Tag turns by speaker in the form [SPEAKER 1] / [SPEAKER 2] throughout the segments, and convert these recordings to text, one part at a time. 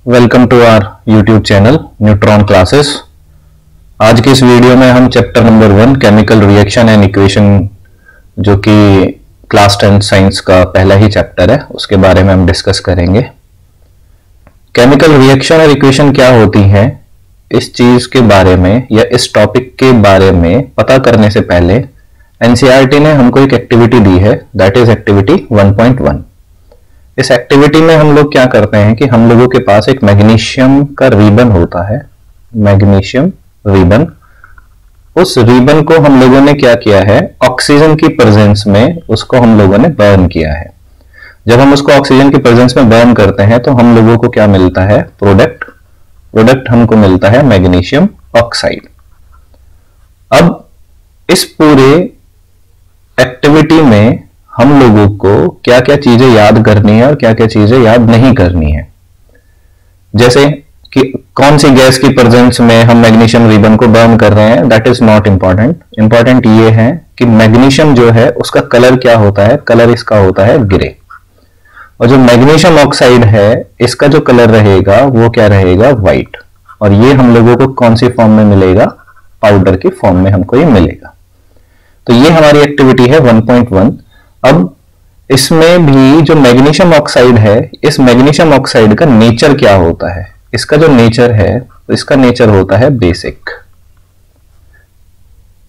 [SPEAKER 1] Welcome to our YouTube channel neutron classes. आज के इस वीडियो में हम chapter number 1 chemical reaction and equation, जो कि क्लास 10 साइंस का पहला ही चैप्टर है, उसके बारे में हम डिस्कस करेंगे। केमिकल रिएक्शन और इक्वेशन क्या होती है, इस चीज के बारे में या इस टॉपिक के बारे में पता करने से पहले एनसीईआरटी ने हमको एक एक्टिविटी दी है, दैट इज एक्टिविटी 1.1। इस एक्टिविटी में हम लोग क्या करते हैं कि हम लोगों के पास एक मैग्नीशियम का रिबन होता है, मैग्नीशियम रिबन। उस रिबन को हम लोगों ने क्या किया है, ऑक्सीजन की प्रेजेंस में उसको हम लोगों ने बर्न किया है। जब हम उसको ऑक्सीजन की प्रेजेंस में बर्न करते हैं तो हम लोगों को क्या मिलता है, प्रोडक्ट हमको मिलता है मैग्नीशियम ऑक्साइड। अब इस पूरे एक्टिविटी में हम लोगों को क्या क्या चीजें याद करनी है और क्या क्या चीजें याद नहीं करनी है। जैसे कि कौन सी गैस की प्रेजेंस में हम मैग्नीशियम रिबन को बर्न कर रहे हैं, that is not important. Important ये है कि मैग्नीशियम जो है उसका कलर क्या होता है, कलर इसका होता है ग्रे। और जो मैग्नीशियम ऑक्साइड है इसका जो कलर रहेगा वो क्या रहेगा, व्हाइट। और ये हम लोगों को कौन सी फॉर्म में मिलेगा, पाउडर की फॉर्म में हमको ये मिलेगा। तो ये हमारी एक्टिविटी है 1.1। अब इसमें भी जो मैग्नीशियम ऑक्साइड है, इस मैग्नीशियम ऑक्साइड का नेचर क्या होता है, इसका जो नेचर है इसका नेचर होता है बेसिक।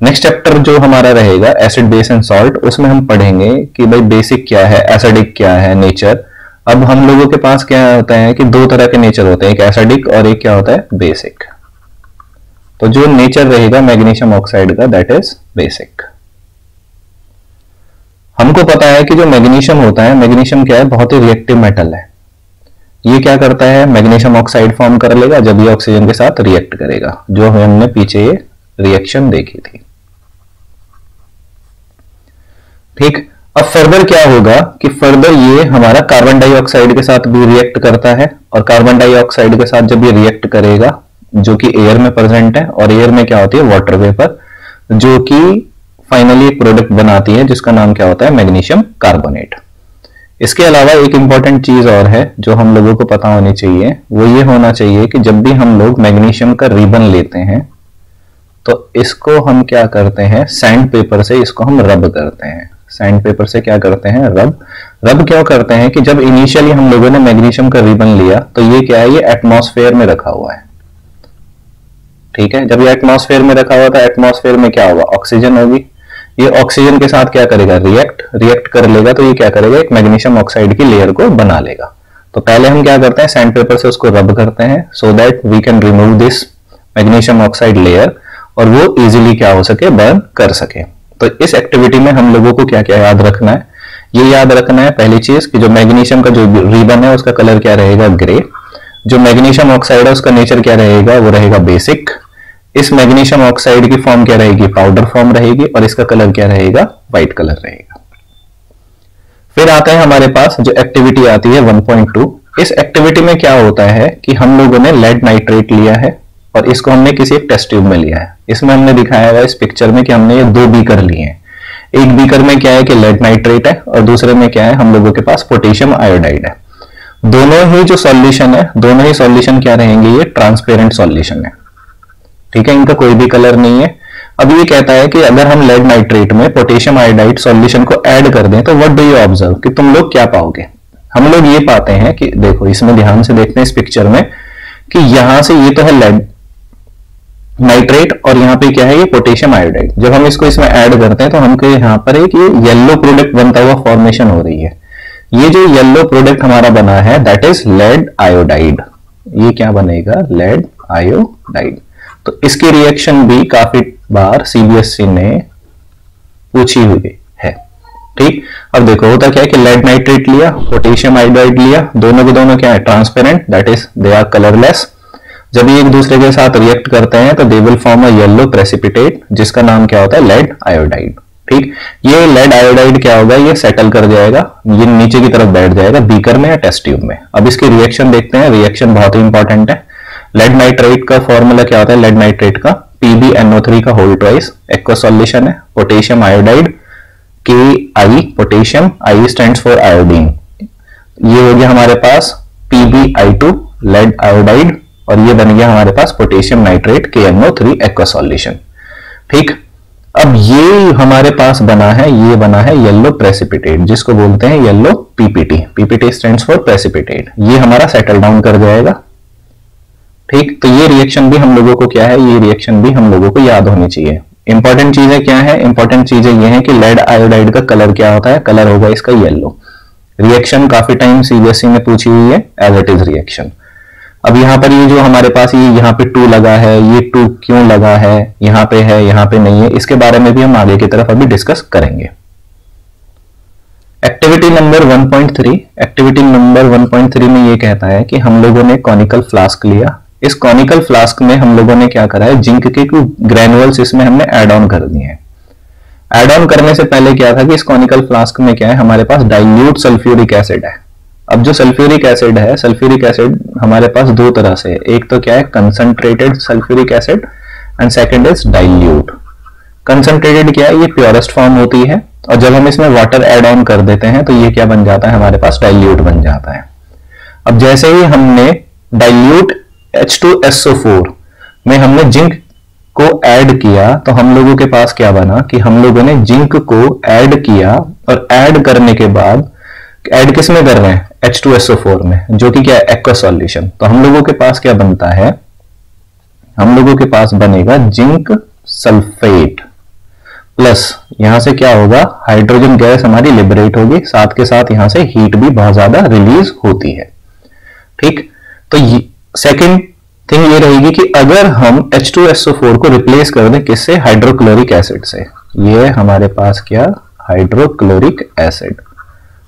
[SPEAKER 1] नेक्स्ट चैप्टर जो हमारा रहेगा एसिड बेस एंड सॉल्ट, उसमें हम पढ़ेंगे कि भाई बेसिक क्या है, एसिडिक क्या है नेचर। अब हम लोगों के पास क्या होता है कि दो तरह के नेचर होते हैं, एक एसिडिक और एक क्या होता है, बेसिक। तो जो नेचर रहेगा मैग्नीशियम ऑक्साइड का, दैट इज बेसिक। हमको पता है कि जो मैग्नीशियम होता है, मैग्नीशियम क्या है, बहुत ही रिएक्टिव मेटल है। ये क्या करता है, मैग्नीशियम ऑक्साइड फॉर्म कर लेगा जब ये ऑक्सीजन के साथ रिएक्ट करेगा, जो हमने पीछे ये रिएक्शन देखी थी। ठीक, अब फर्दर क्या होगा कि फर्दर ये हमारा कार्बन डाइऑक्साइड के साथ भी रिएक्ट करता है, और कार्बन डाइऑक्साइड के साथ जब ये रिएक्ट करेगा, जो कि एयर में प्रेजेंट है, और एयर में क्या होती है, वाटर वेपर, जो कि फाइनली एक प्रोडक्ट बनाती है जिसका नाम क्या होता है, मैग्नीशियम कार्बोनेट। इसके अलावा एक इंपॉर्टेंट चीज और है जो हम लोगों को पता होनी चाहिए, वो ये होना चाहिए कि जब भी हम लोग मैग्नीशियम का रिबन लेते हैं तो इसको हम क्या करते हैं, सैंड पेपर से इसको हम रब करते हैं। सैंड पेपर से क्या करते हैं, रब क्यों करते हैं कि जब इनिशियली हम लोगों ने मैग्नीशियम का रिबन लिया तो ये क्या है, ये एटमॉस्फेयर में रखा हुआ है। ठीक है, जब ये एटमॉस्फेयर में रखा हुआ था, एटमॉस्फेयर में क्या होगा, ऑक्सीजन होगी। ये ऑक्सीजन के साथ क्या करेगा, रिएक्ट कर लेगा, तो ये क्या करेगा, एक मैग्नीशियम ऑक्साइड की लेयर को बना लेगा। तो पहले हम क्या करते हैं, सैंड पेपर से उसको रब करते हैं so that we can remove this magnesium oxide layer, और वो इजीली क्या हो सके, बर्न कर सके। तो इस एक्टिविटी में हम लोगों को क्या क्या याद रखना है, ये याद रखना है पहली चीज कि जो मैग्नीशियम का जो रिबन है उसका कलर क्या रहेगा, ग्रे। जो मैग्नीशियम ऑक्साइड है उसका नेचर क्या रहेगा, वो रहेगा बेसिक। इस मैग्नीशियम ऑक्साइड की फॉर्म क्या रहेगी, पाउडर फॉर्म रहेगी, और इसका कलर क्या रहेगा, व्हाइट कलर रहेगा। फिर आता है हमारे पास जो एक्टिविटी आती है 1.2। इस एक्टिविटी में क्या होता है कि हम लोगों ने लेड नाइट्रेट लिया है और इसको हमने किसी एक टेस्ट ट्यूब में लिया है। इसमें हमने दिखाया हुआ इस पिक्चर में कि हमने ये दो बीकर लिए हैं। एक बीकर में क्या है कि लेड नाइट्रेट है, और दूसरे में क्या है, हम लोगों के पास पोटेशियम आयोडाइड है। दोनों ही जो सॉल्यूशन है, दोनों ही सॉल्यूशन क्या रहेंगे, ये ट्रांसपेरेंट सॉल्यूशन है। ठीक है, इनका कोई भी कलर नहीं है। अब ये कहता है कि अगर हम लेड नाइट्रेट में पोटेशियम आयोडाइड सॉल्यूशन को ऐड कर दें तो व्हाट डू यू ऑब्जर्व, कि तुम लोग क्या पाओगे। हम लोग ये पाते हैं कि देखो इसमें ध्यान से देखते हैं इस पिक्चर में कि यहां से ये तो है लेड नाइट्रेट और यहाँ पे क्या है, ये पोटेशियम आयोडाइड। जब हम इसको इसमें ऐड करते हैं तो हमको यहाँ पर एक ये येलो प्रोडक्ट बनता हुआ फॉर्मेशन हो रही है। ये जो येलो प्रोडक्ट हमारा बना है, दैट इज लेड आयोडाइड। ये क्या बनेगा, लेड आयोडाइड। तो इसकी रिएक्शन भी काफी बार सीबीएसई ने पूछी हुई है। ठीक, अब देखो होता क्या है कि लेड नाइट्रेट लिया, पोटेशियम आयोडाइड लिया, दोनों के दोनों क्या है, transparent, that is they are colourless. जब ये एक दूसरे के साथ रिएक्ट करते हैं तो दे will form a yellow precipitate, जिसका नाम क्या होता है, लेड आयोडाइड। ठीक, ये लेड आयोडाइड क्या होगा, ये सेटल कर जाएगा, ये नीचे की तरफ बैठ जाएगा बीकर में या टेस्ट ट्यूब में। अब इसकी रिएक्शन देखते हैं, रिएक्शन बहुत ही इंपॉर्टेंट है। लेड नाइट्रेट का फॉर्मूला क्या होता है, लेड नाइट्रेट का PbNO3 का होल ट्वाइस, एक्वस सॉल्यूशन है। Potassium iodide Ki, potassium, I stands for iodine. ये हो गया हमारे पास PbI2 लेड आयोडाइड, और ये बन गया हमारे पास potassium nitrate KNO3 aqua solution. ठीक, अब ये हमारे पास बना है, ये बना है येलो प्रेसिपिटेट, जिसको बोलते हैं yellow PPT। PPT stands for precipitate. ये हमारा सेटल डाउन कर जाएगा। ठीक, तो ये रिएक्शन भी हम लोगों को क्या है, ये रिएक्शन भी हम लोगों को याद होनी चाहिए। इंपॉर्टेंट चीजें क्या है, इंपॉर्टेंट चीजें ये है कि लेड आयोडाइड का कलर क्या होता है, कलर होगा इसका येलो। रिएक्शन काफी टाइम CBSE में पूछी हुई है, एज इट इज रिएक्शन। अब यहाँ पर ये जो हमारे पास ये यहाँ पे 2 लगा है, ये 2 क्यों लगा है, यहाँ पे है यहाँ पे नहीं है, इसके बारे में भी हम आगे की तरफ अभी डिस्कस करेंगे। एक्टिविटी नंबर 1.3, एक्टिविटी नंबर 1.3 में ये कहता है कि हम लोगों ने कॉनिकल फ्लास्क लिया। इस कॉनिकल फ्लास्क में हम लोगों ने क्या करा है, जिंक के ग्रैनुअल्स इसमें हमने ऐड ऑन कर दिए हैं। ऐड ऑन करने से पहले क्या था कि इस कॉनिकल फ्लास्क में क्या है, हमारे पास डाइल्यूट सल्फ्यूरिक एसिड है। अब जो सल्फ्यूरिक एसिड है, सल्फ्यूरिक एसिड हमारे पास दो तरह से, एक तो क्या है concentrated sulphuric acid and second is dilute. Concentrated क्या है, ये प्योरेस्ट फॉर्म होती है, और जब हम इसमें वाटर ऐड ऑन कर देते हैं तो ये क्या बन जाता है, हमारे पास डाइल्यूट बन जाता है। अब जैसे ही हमने डाइल्यूट H2SO4 में हमने जिंक को ऐड किया, तो हम लोगों के पास क्या बना कि हम लोगों ने जिंक को ऐड किया, और ऐड करने के बाद ऐड किस में कर रहे हैं, H2SO4 में, जो कि क्या है एक्वा सॉल्यूशन। तो हम लोगों के पास क्या बनता है, हम लोगों के पास बनेगा जिंक सल्फेट प्लस यहां से क्या होगा, हाइड्रोजन गैस हमारी लिबरेट होगी, साथ के साथ यहां से हीट भी बहुत ज्यादा रिलीज होती है। ठीक, तो सेकेंड थिंग ये रहेगी कि अगर हम H2SO4 को रिप्लेस कर दें किससे, हाइड्रोक्लोरिक एसिड से, ये हमारे पास क्या, हाइड्रोक्लोरिक एसिड।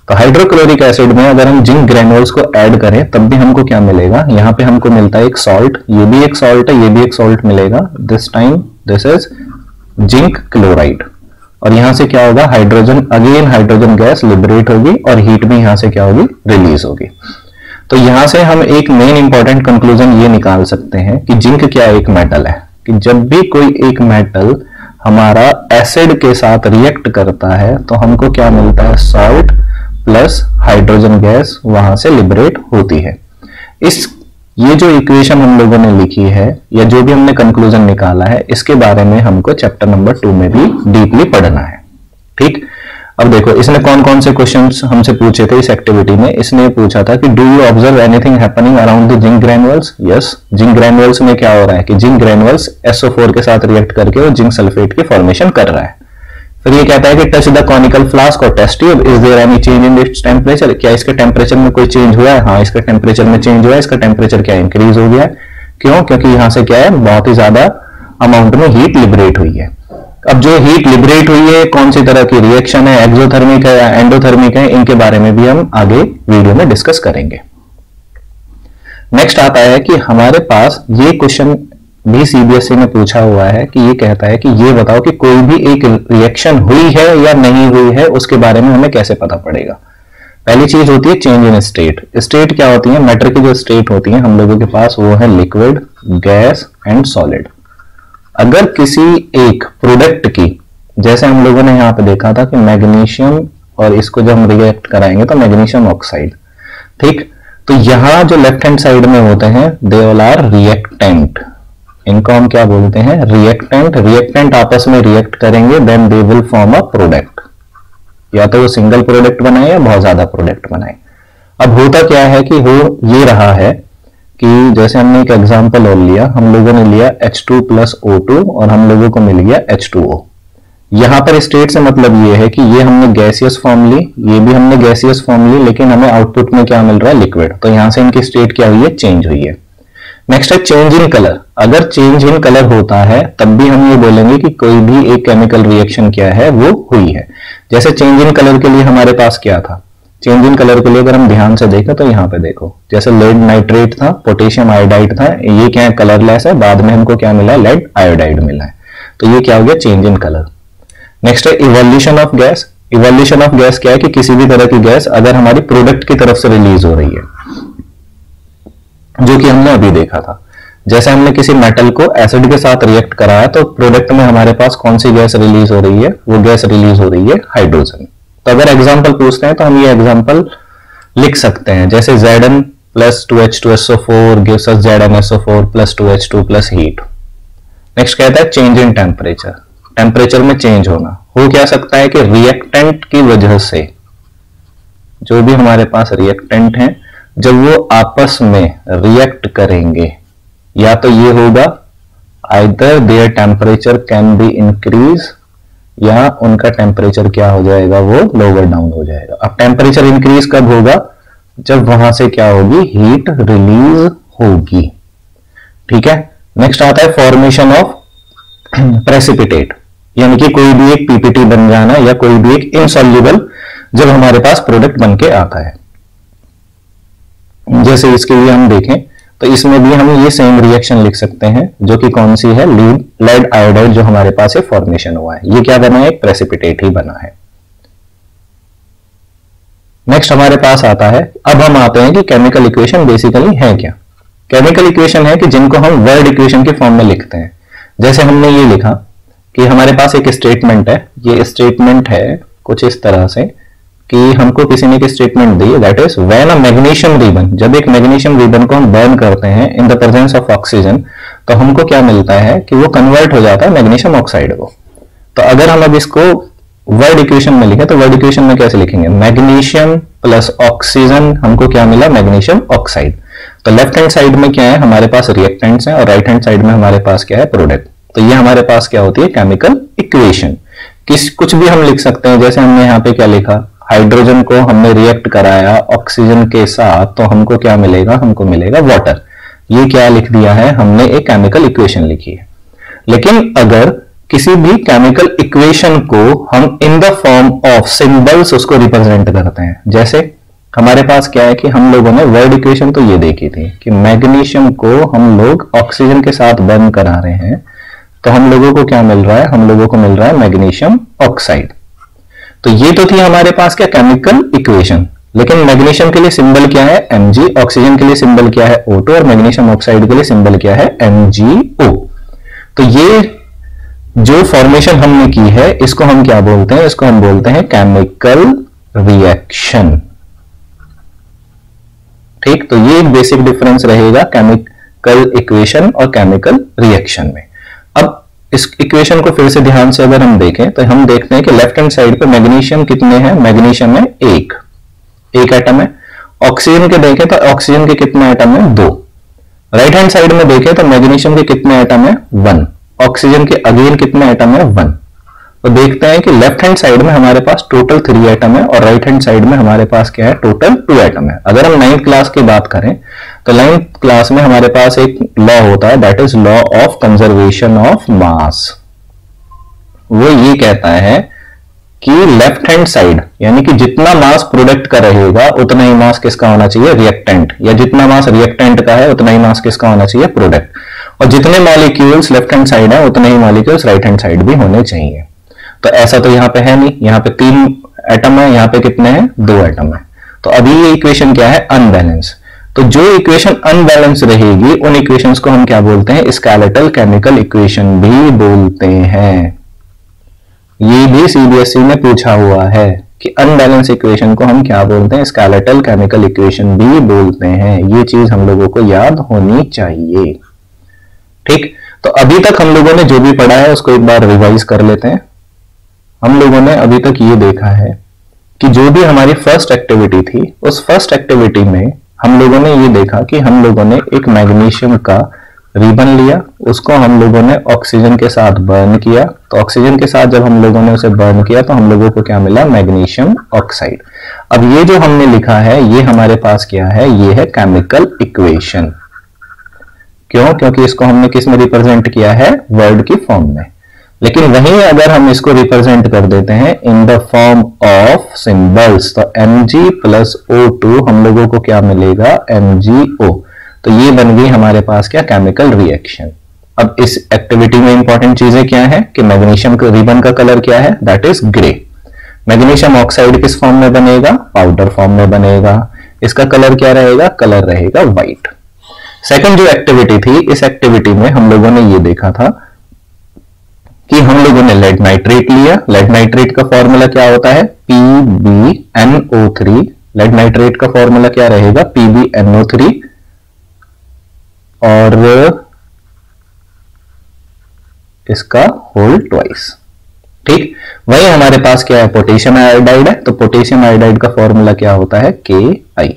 [SPEAKER 1] तो हाइड्रोक्लोरिक एसिड में अगर हम जिंक ग्रेनुल्स को ऐड करें तब भी हमको क्या मिलेगा, यहां पे हमको मिलता है एक सॉल्ट, ये भी एक सॉल्ट है, ये भी एक सॉल्ट मिलेगा। This time this is zinc chloride, और यहां से क्या होगा, hydrogen, again hydrogen gas liberate होगी और हीट भी यहां से क्या होगी, रिलीज होगी। तो यहां से हम एक मेन इंपॉर्टेंट कंक्लूजन ये निकाल सकते हैं कि जिंक क्या एक मेटल है, कि जब भी कोई एक मेटल हमारा एसिड के साथ रिएक्ट करता है तो हमको क्या मिलता है, सॉल्ट प्लस हाइड्रोजन गैस वहां से लिबरेट होती है। ये जो इक्वेशन हम लोगों ने लिखी है, या जो भी हमने कंक्लूजन निकाला है, इसके बारे में हमको चैप्टर नंबर 2 में भी डीपली पढ़ना है। ठीक, अब देखो इसने कौन कौन से क्वेश्चंस हमसे पूछे थे इस एक्टिविटी में। इसने पूछा था कि do you observe anything happening around the zinc granules. Yes, zinc granules में क्या हो रहा है कि जिंक ग्रैनुअल्स SO4 के साथ रिएक्ट करके वो जिंक सल्फेट की फॉर्मेशन कर रहा है। फिर ये कहता है कि टच द कॉनिकल फ्लास्क और test tube, is there any change in its temperature, क्या इसके टेम्परेचर में कोई चेंज हुआ है। हाँ, इसका टेम्परेचर में चेंज हुआ है, इसका टेम्परेचर क्या इंक्रीज हो गया है। क्यों, क्योंकि यहां से क्या है, बहुत ही ज्यादा अमाउंट में हीट लिबरेट हुई है। अब जो हीट लिबरेट हुई है कौन सी तरह की रिएक्शन है, एक्सोथर्मिक है या एंडोथर्मिक है, इनके बारे में भी हम आगे वीडियो में डिस्कस करेंगे। नेक्स्ट आता है कि हमारे पास ये क्वेश्चन भी CBSE में पूछा हुआ है कि ये कहता है कि ये बताओ कि कोई भी एक रिएक्शन हुई है या नहीं हुई है, उसके बारे में हमें कैसे पता पड़ेगा। पहली चीज होती है चेंज इन स्टेट। स्टेट क्या होती है, मैटर की जो स्टेट होती है हम लोगों के पास, वो है लिक्विड, गैस एंड सॉलिड। अगर किसी एक प्रोडक्ट की, जैसे हम लोगों ने यहां पे देखा था कि मैग्नीशियम, और इसको जब हम रिएक्ट कराएंगे तो मैग्नीशियम ऑक्साइड, ठीक, तो यहां जो लेफ्ट हैंड साइड में होते हैं दे ऑल आर रिएक्टेंट, इनको हम क्या बोलते हैं, रिएक्टेंट। रिएक्टेंट आपस में रिएक्ट करेंगे then they will form a product, या तो वो सिंगल प्रोडक्ट बनाए या बहुत ज्यादा प्रोडक्ट बनाए। अब होता क्या है कि हो ये रहा है कि जैसे हमने एक एग्जांपल और लिया, हम लोगों ने लिया H2 प्लस O2 और हम लोगों को मिल गया H2O। यहां पर स्टेट से मतलब ये है कि ये हमने गैसियस फॉर्म ली, ये भी हमने गैसियस फॉर्म ली, लेकिन हमें आउटपुट में क्या मिल रहा है, लिक्विड। तो यहां से इनकी स्टेट क्या हुई है, चेंज हुई है। नेक्स्ट है चेंज इन कलर। अगर चेंज इन कलर होता है तब भी हम ये बोलेंगे कि कोई भी एक केमिकल रिएक्शन क्या है, वो हुई है। जैसे चेंज इन कलर के लिए हमारे पास क्या था, चेंज इन कलर के लिए अगर हम ध्यान से देखें तो यहाँ पे देखो, जैसे लेड नाइट्रेट था, पोटेशियम आयोडाइड था, ये क्या है, कलरलेस है, बाद में हमको क्या मिला है, लेड आयोडाइड मिला है। तो ये क्या हो गया, चेंज इन कलर। नेक्स्ट है evolution of gas. Evolution of gas क्या है कि किसी भी तरह की गैस अगर हमारी प्रोडक्ट की तरफ से रिलीज हो रही है, जो कि हमने अभी देखा था, जैसे हमने किसी मेटल को एसिड के साथ रिएक्ट कराया तो प्रोडक्ट में हमारे पास कौन सी गैस रिलीज हो रही है, वो गैस रिलीज हो रही है हाइड्रोजन। तो अगर एग्जांपल पूछते हैं तो हम ये एग्जांपल लिख सकते हैं, जैसे Zn plus 2H2SO4 gives us ZnSO4 plus 2H2 plus heat। Next कहता है चेंज इन टेम्परेचर, टेम्परेचर में चेंज होना हो क्या सकता है कि रिएक्टेंट की वजह से, जो भी हमारे पास रिएक्टेंट हैं जब वो आपस में रिएक्ट करेंगे या तो ये होगा either their temperature can be increase या उनका टेम्परेचर क्या हो जाएगा, वो लोअर डाउन हो जाएगा। अब टेम्परेचर इंक्रीज कब होगा, जब वहां से क्या होगी, हीट रिलीज होगी। ठीक है, नेक्स्ट आता है फॉर्मेशन ऑफ प्रेसिपिटेट, यानी कि कोई भी एक पीपीटी बन जाना या कोई भी एक इनसॉल्युबल जब हमारे पास प्रोडक्ट बन के आता है। जैसे इसके लिए हम देखें तो इसमें भी हम ये सेम रिएक्शन लिख सकते हैं, जो कि कौन सी है, लेड आयोडाइड जो हमारे पास है फॉर्मेशन हुआ है, ये क्या बना है, एक प्रेसिपिटेट ही बना है। नेक्स्ट हमारे पास आता है, अब हम आते हैं कि केमिकल इक्वेशन बेसिकली है क्या। केमिकल इक्वेशन है कि जिनको हम वर्ड इक्वेशन के फॉर्म में लिखते हैं। जैसे हमने ये लिखा कि हमारे पास एक स्टेटमेंट है, ये स्टेटमेंट है कुछ इस तरह से कि हमको किसी ने एक statement the, that is when a magnesium ribbon, जब एक मैग्नीशियम रिबन को हम बर्न करते हैं in the presence of oxygen, तो हमको क्या मिलता है कि वो कन्वर्ट हो जाता है मैग्नीशियम ऑक्साइड को। तो अगर हम अब इसको वर्ड इक्वेशन में लिखें तो वर्ड इक्वेशन में कैसे लिखेंगे, मैग्नीशियम प्लस ऑक्सीजन, हमको क्या मिला, मैग्नीशियम ऑक्साइड। तो लेफ्ट हैंड साइड में क्या है, हमारे पास रिएक्टेंट्स हैं और राइट हैंड साइड में हमारे पास क्या है, प्रोडक्ट। तो ये हमारे पास क्या होती है, केमिकल इक्वेशन। कुछ भी हम लिख सकते हैं, जैसे हमने यहाँ पे क्या लिखा, हाइड्रोजन को हमने रिएक्ट कराया ऑक्सीजन के साथ, तो हमको क्या मिलेगा, हमको मिलेगा वाटर। ये क्या लिख दिया है हमने, एक केमिकल इक्वेशन लिखी है। लेकिन अगर किसी भी केमिकल इक्वेशन को हम in the form of symbols उसको रिप्रेजेंट करते हैं, जैसे हमारे पास क्या है कि हम लोगों ने वर्ड इक्वेशन तो ये देखी थी कि मैग्नीशियम को हम लोग ऑक्सीजन के साथ बर्न करा रहे हैं, तो हम लोगों को क्या मिल रहा है, हम लोगों को मिल रहा है मैग्नीशियम ऑक्साइड। तो ये तो थी हमारे पास क्या, केमिकल इक्वेशन। लेकिन मैग्नीशियम के लिए सिंबल क्या है, Mg, ऑक्सीजन के लिए सिंबल क्या है, O2, और मैग्नीशियम ऑक्साइड के लिए सिंबल क्या है, MgO। तो ये जो फॉर्मेशन हमने की है इसको हम क्या बोलते हैं, इसको हम बोलते हैं केमिकल रिएक्शन। ठीक, तो ये एक बेसिक डिफरेंस रहेगा केमिकल इक्वेशन और केमिकल रिएक्शन में। अब इस इक्वेशन को फिर से ध्यान से अगर हम देखें तो हम देखते हैं कि लेफ्ट हैंड साइड पे मैग्नीशियम कितने हैं, मैग्नीशियम में एक एटम है। ऑक्सीजन के देखें तो ऑक्सीजन के कितने एटम है, 2। राइट हैंड साइड में देखें तो मैग्नीशियम के कितने एटम है, 1। ऑक्सीजन के अगेन कितने एटम है, 1। तो देखते हैं कि लेफ्ट हैंड साइड में हमारे पास टोटल 3 एटम है और राइट हैंड साइड में हमारे पास क्या है, टोटल 2 एटम है। अगर हम 9th क्लास की बात करें तो 9th क्लास में हमारे पास एक लॉ होता है, that is law of conservation of mass. वो ये कहता है कि लेफ्ट हैंड साइड, यानी कि जितना मास प्रोडक्ट का रहेगा उतना ही मास किसका होना चाहिए, रिएक्टेंट, या जितना मास रिएक्टेंट का है उतना ही मास किसका होना चाहिए, प्रोडक्ट। और जितने मॉलिक्यूल्स लेफ्ट हैंड साइड है उतने ही मॉलिक्यूल्स राइट हैंड साइड भी होने चाहिए। तो ऐसा तो यहां पे है नहीं, यहां पे 3 एटम है, यहां पे कितने हैं, 2 एटम है। तो अभी ये इक्वेशन क्या है, अनबैलेंस। तो जो इक्वेशन अनबैलेंस रहेगी उन इक्वेशंस को हम क्या बोलते हैं, स्केलेटल केमिकल इक्वेशन भी बोलते हैं। ये भी सीबीएसई में पूछा हुआ है कि अनबैलेंस इक्वेशन को हम क्या बोलते हैं, स्केलेटल केमिकल इक्वेशन भी बोलते हैं। ये चीज हम लोगों को याद होनी चाहिए। ठीक, तो अभी तक हम लोगों ने जो भी पढ़ा है उसको एक बार रिवाइज कर लेते हैं। हम लोगों ने अभी तक ये देखा है कि जो भी हमारी फर्स्ट एक्टिविटी थी, उस फर्स्ट एक्टिविटी में हम लोगों ने ये देखा कि हम लोगों ने एक मैग्नीशियम का रिबन लिया, उसको हम लोगों ने ऑक्सीजन के साथ बर्न किया। तो ऑक्सीजन के साथ जब हम लोगों ने उसे बर्न किया तो हम लोगों को क्या मिला, मैग्नीशियम ऑक्साइड। अब ये जो हमने लिखा है ये हमारे पास क्या है, ये है केमिकल इक्वेशन। क्यों, क्योंकि इसको हमने किस में रिप्रेजेंट किया है, वर्ड की फॉर्म में। लेकिन वहीं अगर हम इसको रिप्रेजेंट कर देते हैं in the form of symbols, तो Mg प्लस O2 हम लोगों को क्या मिलेगा, MgO। तो ये बन गई हमारे पास क्या, केमिकल रिएक्शन। अब इस एक्टिविटी में इंपॉर्टेंट चीजें क्या है कि मैग्नीशियम के रिबन का कलर क्या है, that is grey. Magnesium oxide किस फॉर्म में बनेगा, पाउडर फॉर्म में बनेगा। इसका कलर क्या रहेगा, कलर रहेगा व्हाइट। सेकंड जो एक्टिविटी थी, इस एक्टिविटी में हम लोगों ने ये देखा था कि हम लोगों ने लेड नाइट्रेट लिया। लेड नाइट्रेट का फॉर्मूला क्या होता है, PbNO3 लेड नाइट्रेट का फॉर्मूला क्या रहेगा, PbNO3 और इसका होल ट्वाइस। ठीक, वही हमारे पास क्या है, पोटेशियम आयोडाइड है, तो पोटेशियम आयोडाइड का फॉर्मूला क्या होता है, Ki।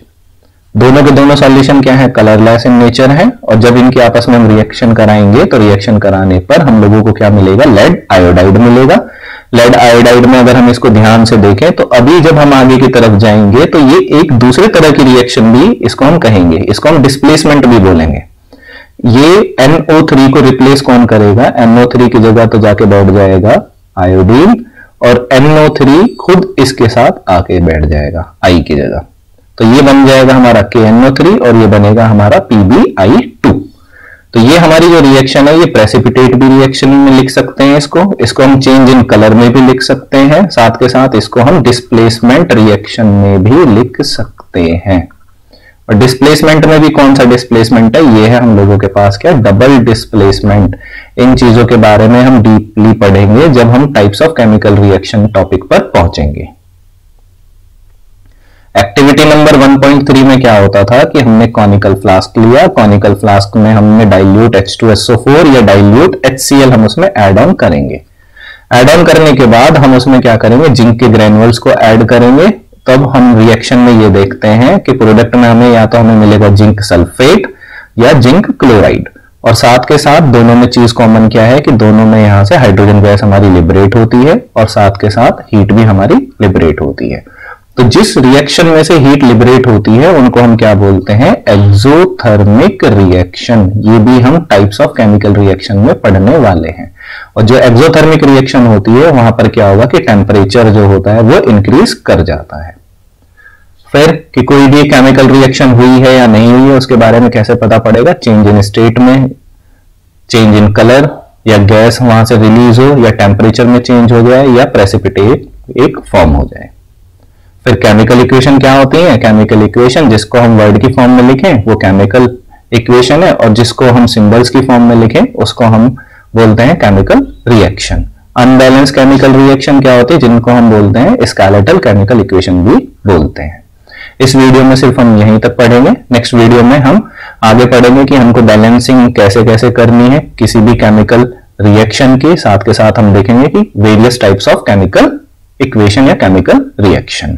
[SPEAKER 1] दोनों के दोनों सॉल्यूशन क्या है, कलरलेस इन नेचर है, और जब इनके आपस में हम रिएक्शन कराएंगे तो रिएक्शन कराने पर हम लोगों को क्या मिलेगा, लेड आयोडाइड मिलेगा। लेड आयोडाइड में अगर हम इसको ध्यान से देखें तो अभी जब हम आगे की तरफ जाएंगे तो ये एक दूसरे तरह की रिएक्शन भी इसको हम कहेंगे, इसको हम डिस्प्लेसमेंट भी बोलेंगे। ये NO3 को रिप्लेस कौन करेगा, NO3 की जगह तो जाके बैठ जाएगा आयोडीन, और NO3 खुद इसके साथ आके बैठ जाएगा I की जगह, तो ये बन जाएगा हमारा KNO3 और ये बनेगा हमारा PbI2। तो ये हमारी जो रिएक्शन है ये प्रेसिपिटेट भी रिएक्शन में लिख सकते हैं, इसको हम चेंज इन कलर में भी लिख सकते हैं, साथ के साथ इसको हम डिस्प्लेसमेंट रिएक्शन में भी लिख सकते हैं। और डिस्प्लेसमेंट में भी कौन सा डिस्प्लेसमेंट है, ये है हम लोगों के पास क्या, डबल डिस्प्लेसमेंट। इन चीजों के बारे में हम डीपली पढ़ेंगे जब हम types of chemical reaction topic पर पहुंचेंगे। एक्टिविटी नंबर 1.3 में क्या होता था कि हमने कॉनिकल फ्लास्क लिया, कॉनिकल फ्लास्क में हमने डाइल्यूट H2SO4 या डाइल्यूट HCl हम उसमें ऐड ऑन करेंगे। ऐड ऑन करने के बाद हम उसमें क्या करेंगे, जिंक के ग्रेनुअल्स को ऐड करेंगे। तब हम रिएक्शन में ये देखते हैं कि प्रोडक्ट में हमें या तो हमें मिलेगा जिंक सल्फेट या जिंक क्लोराइड, और साथ के साथ दोनों में चीज कॉमन क्या है कि दोनों में यहां से हाइड्रोजन गैस हमारी लिबरेट होती है और साथ के साथ हीट भी हमारी लिबरेट होती है। तो जिस रिएक्शन में से हीट लिबरेट होती है उनको हम क्या बोलते हैं, एक्सोथर्मिक रिएक्शन। ये भी हम टाइप्स ऑफ केमिकल रिएक्शन में पढ़ने वाले हैं। और जो एक्सोथर्मिक रिएक्शन होती है वहां पर क्या होगा कि टेम्परेचर जो होता है वो इंक्रीज कर जाता है। फिर कि कोई भी केमिकल रिएक्शन हुई है या नहीं हुई है उसके बारे में कैसे पता पड़ेगा, चेंज इन स्टेट में, चेंज इन कलर, या गैस वहां से रिलीज हो, या टेम्परेचर में चेंज हो जाए, या प्रेसिपिटेट एक फॉर्म हो जाए। फिर केमिकल इक्वेशन क्या होती है, केमिकल इक्वेशन जिसको हम वर्ड की फॉर्म में लिखें वो केमिकल इक्वेशन है, और जिसको हम सिंबल्स की फॉर्म में लिखें उसको हम बोलते हैं chemical reaction. Unbalance chemical reaction क्या होती है, जिनको हम बोलते हैं स्केलेटल केमिकल इक्वेशन भी बोलते हैं। इस वीडियो में सिर्फ हम यहीं तक पढ़ेंगे। नेक्स्ट वीडियो में हम आगे पढ़ेंगे कि हमको बैलेंसिंग कैसे कैसे करनी है किसी भी केमिकल रिएक्शन की, साथ के साथ हम देखेंगे कि various types of chemical equation या केमिकल रिएक्शन।